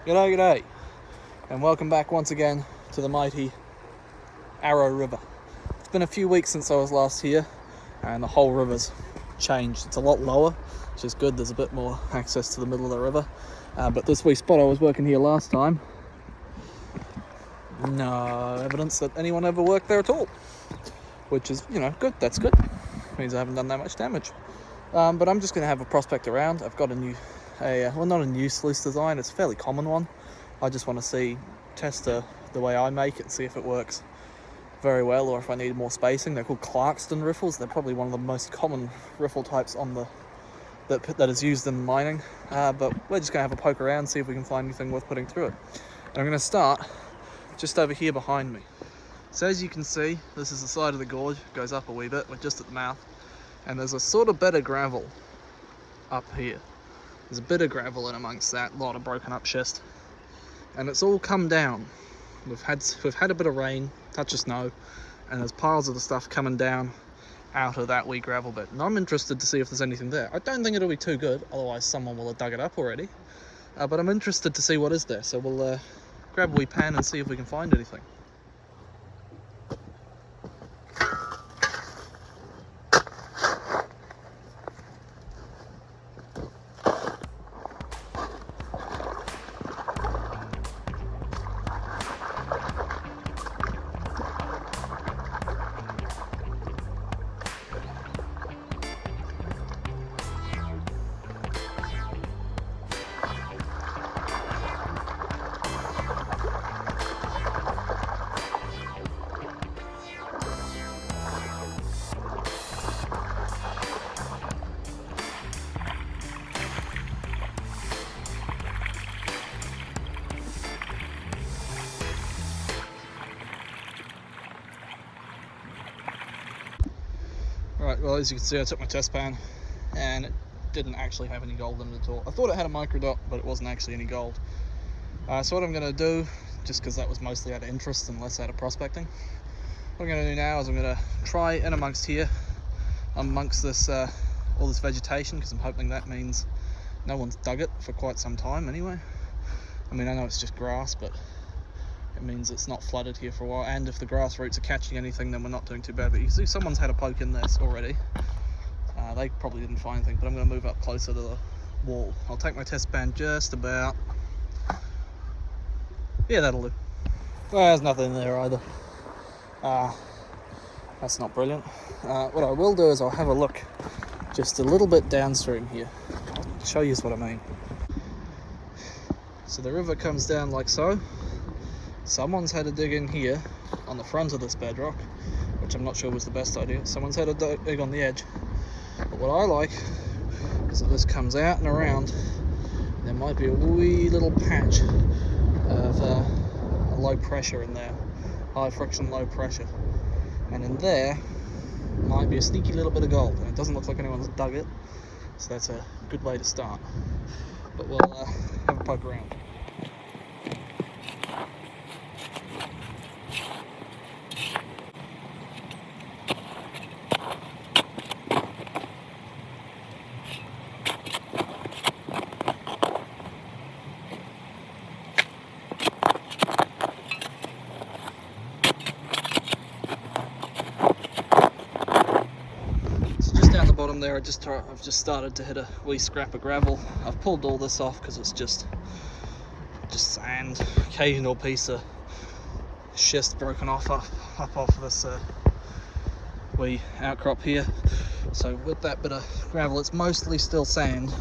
G'day, and welcome back once again to the mighty Arrow River. It's been a few weeks since I was last here, and the whole river's changed. It's a lot lower, which is good. There's a bit more access to the middle of the river. But this wee spot I was working here last time, no evidence that anyone ever worked there at all. Which is, good. That's good. Means I haven't done that much damage. But I'm just going to have a prospect around. I've got not a new sluice design, it's a fairly common one. I just want to test the way I make it, see if it works very well or if I need more spacing. They're called Clarkston riffles. They're probably one of the most common riffle types that is used in mining. But we're just going to have a poke around, see if we can find anything worth putting through it. And I'm going to start just over here behind me. So as you can see, this is the side of the gorge. It goes up a wee bit, we're just at the mouth. And there's a sort of bed of gravel up here. There's a bit of gravel in amongst that, lot of broken up schist. And it's all come down. We've had a bit of rain, touch of snow, and there's piles of the stuff coming down out of that wee gravel bed. And I'm interested to see if there's anything there. I don't think it'll be too good, otherwise someone will have dug it up already. But I'm interested to see what is there. So we'll grab a wee pan and see if we can find anything. Right, well, as you can see, I took my test pan and it didn't actually have any gold in it at all. I thought it had a microdot, but it wasn't actually any gold. So what I'm going to do, just because that was mostly out of interest and less out of prospecting, what I'm going to do now is I'm going to try in amongst this all this vegetation, because I'm hoping that means no one's dug it for quite some time anyway. I mean, I know it's just grass, but it means it's not flooded here for a while, and if the grass roots are catching anything, then we're not doing too bad. But you can see someone's had a poke in this already. They probably didn't find anything, but I'm going to move up closer to the wall. I'll take my test pan just about. Yeah, that'll do. Well, there's nothing there either. That's not brilliant. What I will do is I'll have a look just a little bit downstream here. I'll show you what I mean. So the river comes down like so. Someone's had a dig in here on the front of this bedrock, which I'm not sure was the best idea. Someone's had a dig on the edge. But what I like is that this comes out and around. There might be a wee little patch of a low pressure in there. High friction, low pressure. And in there might be a sneaky little bit of gold. And it doesn't look like anyone's dug it. So that's a good way to start. But we'll have a poke around. Bottom there, I've just started to hit a wee scrap of gravel. I've pulled all this off because it's just sand, occasional piece of schist broken off up off this wee outcrop here. So with that bit of gravel, it's mostly still sand,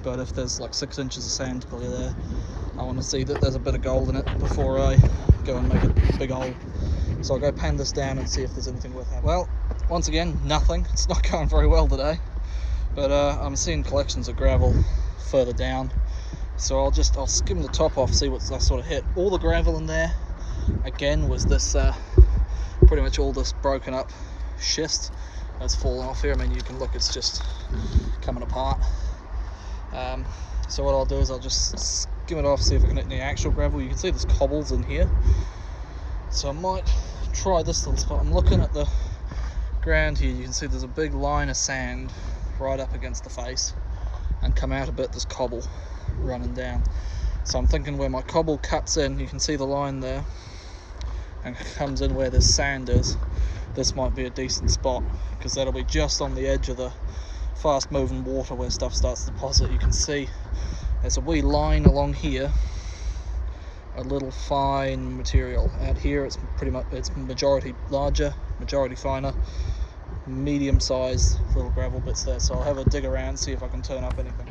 but if there's like 6 inches of sand to clear there, I want to see that there's a bit of gold in it before I go and make a big hole. So I'll go pan this down and see if there's anything worth having. Well, once again, nothing. It's not going very well today, but I'm seeing collections of gravel further down. So I'll skim the top off, see what I sort of hit. All the gravel in there, again, was this pretty much all this broken up schist that's fallen off here. I mean, you can look, it's just coming apart. So what I'll do is I'll just skim it off, see if I can hit any actual gravel. You can see there's cobbles in here, so I might try this little spot. I'm looking at the ground here. You can see there's a big line of sand right up against the face. and come out a bit, there's cobble running down. So I'm thinking where my cobble cuts in, you can see the line there, and comes in where this sand is. This might be a decent spot, because that'll be just on the edge of the fast moving water where stuff starts to deposit. You can see there's a wee line along here, a little fine material. Out here it's pretty much, it's majority larger, majority finer, medium sized little gravel bits there. So I'll have a dig around, see if I can turn up anything.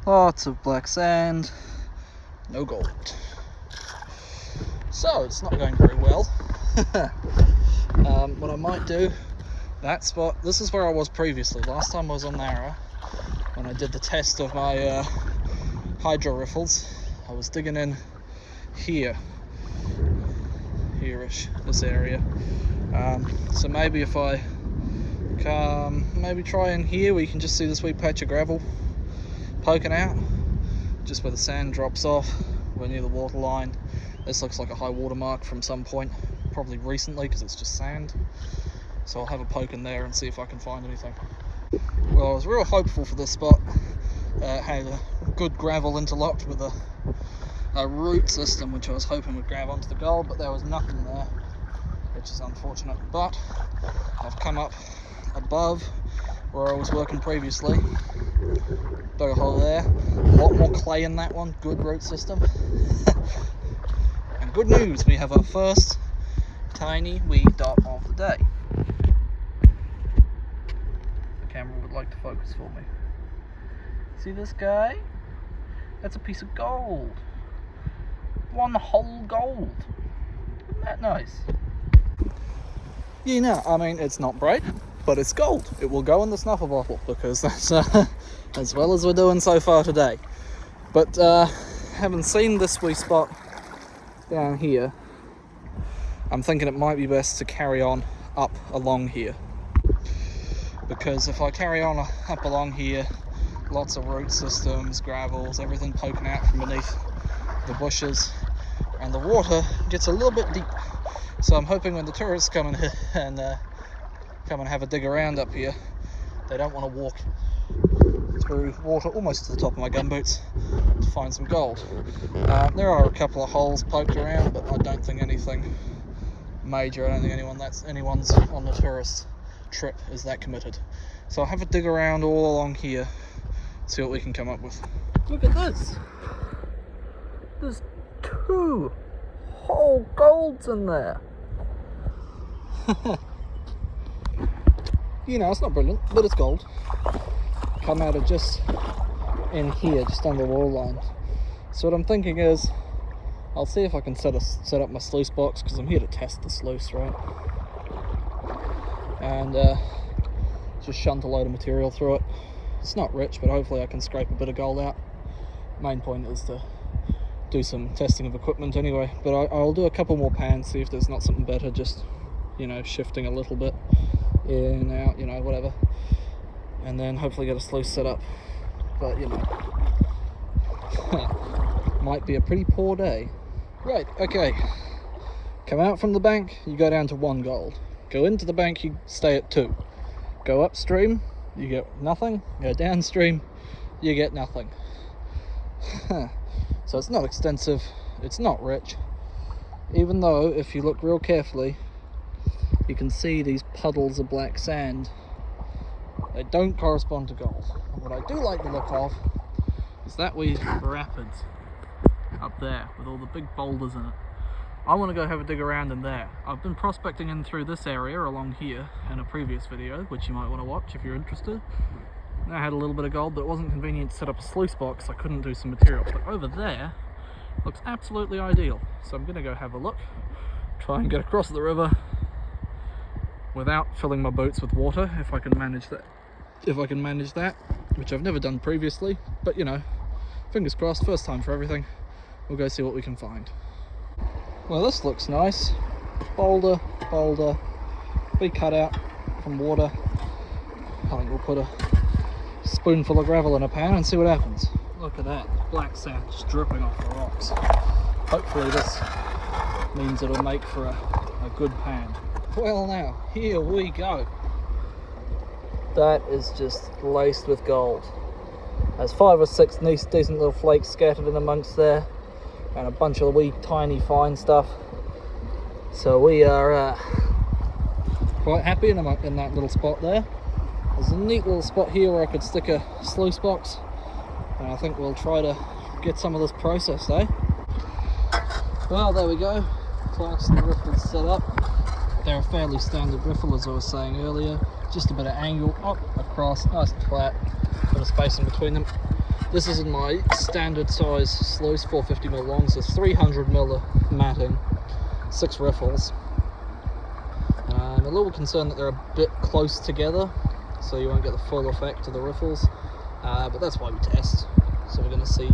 Lots of black sand, no gold. So it's not going very well. What I might do, that spot, this is where I was previously. Last time I was on Narra, when I did the test of my hydro riffles, I was digging in here-ish, this area. So maybe if I come, maybe try in here where you can just see this wee patch of gravel poking out, just where the sand drops off. We're near the water line. This looks like a high water mark from some point, probably recently because it's just sand. So I'll have a poke in there and see if I can find anything. Well, I was real hopeful for this spot. Had a good gravel interlocked with a root system, which I was hoping would grab onto the gold, but there was nothing there, which is unfortunate. But I've come up above where I was working previously, dug a hole there, a lot more clay in that one, good root system. And good news, we have our first tiny wee dot of the day. The camera would like to focus for me. See this guy? That's a piece of gold. One whole gold. Isn't that nice? You know, I mean, it's not bright, but it's gold. It will go in the snuffer bottle, because that's as well as we're doing so far today. But having seen this wee spot down here, I'm thinking it might be best to carry on up along here, because if I carry on up along here, lots of root systems, gravels, everything poking out from beneath the bushes, and the water gets a little bit deep. So I'm hoping when the tourists come and come and have a dig around up here, they don't want to walk through water almost to the top of my gumboots to find some gold. There are a couple of holes poked around, but I don't think anything major. I don't think anyone's on the tourist trip is that committed. So I'll have a dig around all along here, see what we can come up with. Look at this. There's 2 whole golds in there. You know, it's not brilliant, but it's gold. Come out of just in here, just on the wall line. So what I'm thinking is, I'll see if I can set up my sluice box, because I'm here to test the sluice, right? And just shunt a load of material through it. It's not rich, but hopefully I can scrape a bit of gold out. Main point is to do some testing of equipment anyway. But I'll do a couple more pans, see if there's not something better, just, you know, shifting a little bit in, out, you know, whatever. And then hopefully get a sluice set up. But, you know, might be a pretty poor day. Right, okay. Come out from the bank, you go down to 1 gold. Go into the bank, you stay at 2. Go upstream, you get nothing. Go downstream, you get nothing. So it's not extensive, it's not rich. Even though, if you look real carefully, you can see these puddles of black sand. They don't correspond to gold. And what I do like the look of is that wee rapids up there with all the big boulders in it. I want to go have a dig around in there. I've been prospecting in through this area along here in a previous video, which you might want to watch if you're interested. I had a little bit of gold, but it wasn't convenient to set up a sluice box. I couldn't do some material. But over there looks absolutely ideal. So I'm going to go have a look, try and get across the river without filling my boots with water, if I can manage that. If I can manage that, which I've never done previously, but you know, fingers crossed, first time for everything. We'll go see what we can find. Well, this looks nice. Boulder, big cutout from water. I think we'll put a spoonful of gravel in a pan and see what happens. Look at that, black sand just dripping off the rocks. Hopefully this means it'll make for a good pan. Well now, here we go. That is just laced with gold. There's 5 or 6 decent little flakes scattered in amongst there, and a bunch of wee tiny fine stuff. So we are quite happy in that little spot there. There's a neat little spot here where I could stick a sluice box, and I think we'll try to get some of this processed, eh? Well, there we go. Clarkson riffles set up. They're a fairly standard riffle, as I was saying earlier. Just a bit of angle up, across, nice and flat. Bit of spacing between them. This is in my standard size sluice, 450mm long, so 300mm of matting, 6 riffles. I'm a little concerned that they're a bit close together, so you won't get the full effect of the riffles, but that's why we test. So we're going to see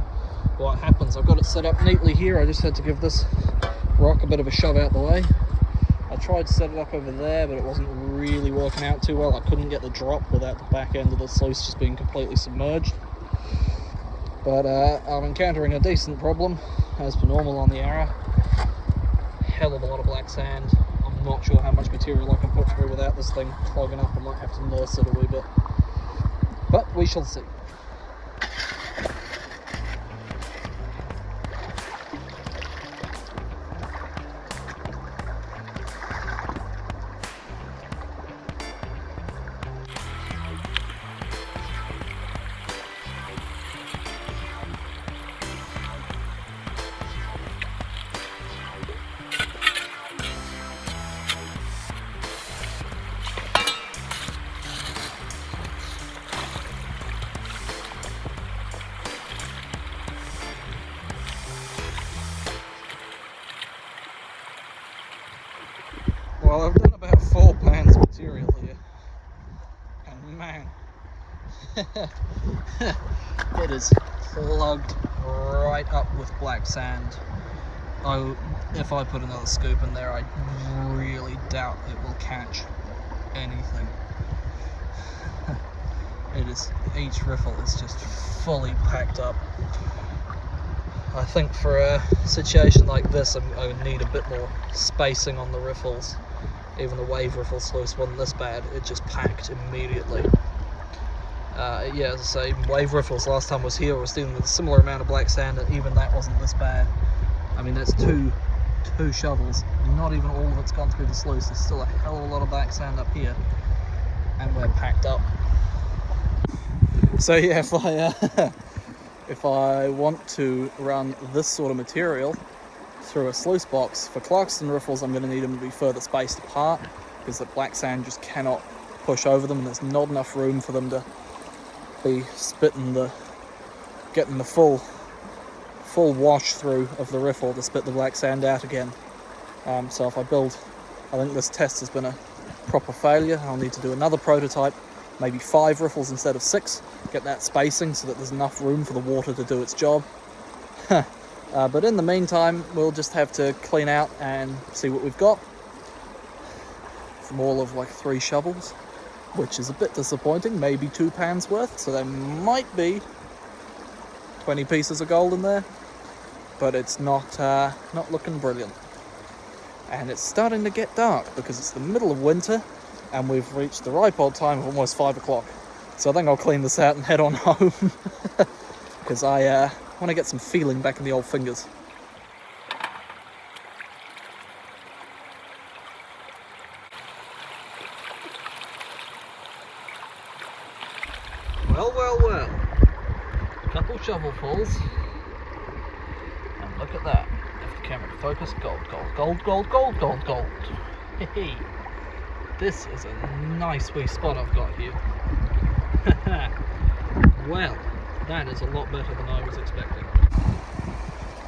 what happens. I've got it set up neatly here. I just had to give this rock a bit of a shove out the way. I tried to set it up over there, but it wasn't really working out too well. I couldn't get the drop without the back end of the sluice just being completely submerged. But I'm encountering a decent problem, as per normal on the Arrow. Hell of a lot of black sand. I'm not sure how much material I can put through without this thing clogging up. I might have to nurse it a wee bit. But we shall see. Well, I've done about 4 pans of material here, and man, it is plugged right up with black sand. If I put another scoop in there, I really doubt it will catch anything. Each riffle is just fully packed up. I think for a situation like this, I would need a bit more spacing on the riffles. Even the wave riffle sluice wasn't this bad, it just packed immediately. Yeah, as I say, wave riffles last time I was here, I was dealing with a similar amount of black sand, and even that wasn't this bad. I mean, that's two shovels, not even all of it's gone through the sluice. There's still a hell of a lot of black sand up here, and we're packed up. So yeah, if I want to run this sort of material through a sluice box, for Clarkson riffles I'm going to need them to be further spaced apart, because the black sand just cannot push over them, and there's not enough room for them to be getting the full wash through of the riffle to spit the black sand out again. So if I think this test has been a proper failure. I'll need to do another prototype, maybe 5 riffles instead of 6, get that spacing so that there's enough room for the water to do its job. But in the meantime, we'll just have to clean out and see what we've got from all of like 3 shovels, which is a bit disappointing. Maybe 2 pans worth, so there might be 20 pieces of gold in there, but it's not looking brilliant. And it's starting to get dark because it's the middle of winter and we've reached the ripe old time of almost 5 o'clock. So I think I'll clean this out and head on home because I want to get some feeling back in the old fingers. Well. A couple shovelfuls. And look at that. If the camera focus, gold. Hey, this is a nice wee spot I've got here. Well, that is a lot better than I was expecting.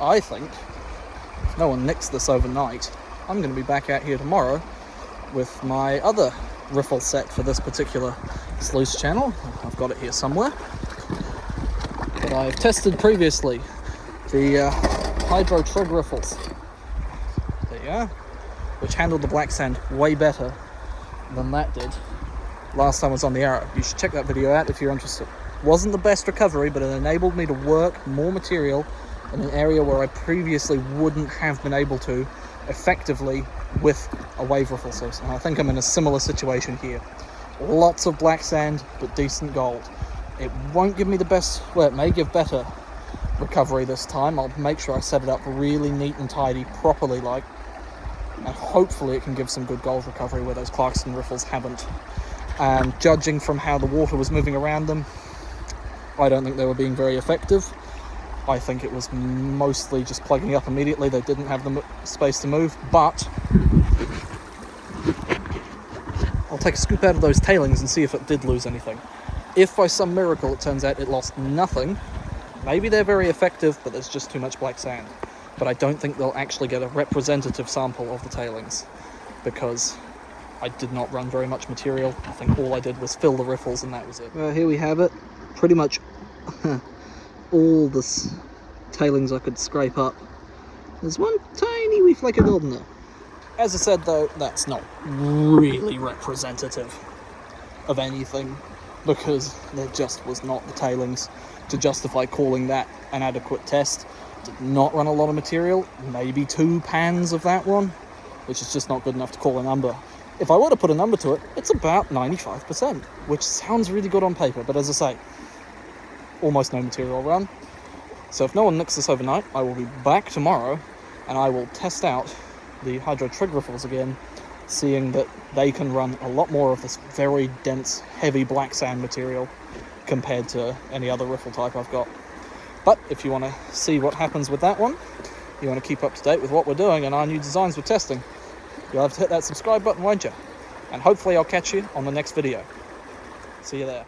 I think if no one nicks this overnight, I'm going to be back out here tomorrow with my other riffle set for this particular sluice channel. I've got it here somewhere. But I've tested previously the hydro trig riffles. There you are. Which handled the black sand way better than that did. last time I was on the Arrow. You should check that video out if you're interested. Wasn't the best recovery, but it enabled me to work more material in an area where I previously wouldn't have been able to effectively with a wave riffle sluice. And I think I'm in a similar situation here. Lots of black sand, but decent gold. It won't give me the best, well, it may give better recovery this time. I'll make sure I set it up really neat and tidy, properly like, and hopefully it can give some good gold recovery where those Clarkson riffles haven't. And judging from how the water was moving around them, I don't think they were being very effective. I think it was mostly just plugging up immediately. They didn't have the space to move, but I'll take a scoop out of those tailings and see if it did lose anything. If by some miracle it turns out it lost nothing, maybe they're very effective, but there's just too much black sand. But I don't think they'll actually get a representative sample of the tailings, because I did not run very much material. I think all I did was fill the riffles and that was it. Well, here we have it. Pretty much all the tailings I could scrape up. There's one tiny wee flake of gold in there. As I said though, that's not really representative of anything, because there just was not the tailings to justify calling that an adequate test. Did not run a lot of material, maybe 2 pans of that one, which is just not good enough to call a number. If I were to put a number to it, it's about 95%, which sounds really good on paper, but as I say, almost no material run. So if no one nicks this overnight, I will be back tomorrow and I will test out the hydro trig riffles again, seeing that they can run a lot more of this very dense, heavy black sand material compared to any other riffle type I've got. But if you want to see what happens with that one, you want to keep up to date with what we're doing and our new designs we're testing, you'll have to hit that subscribe button, won't you? And hopefully I'll catch you on the next video. See you there.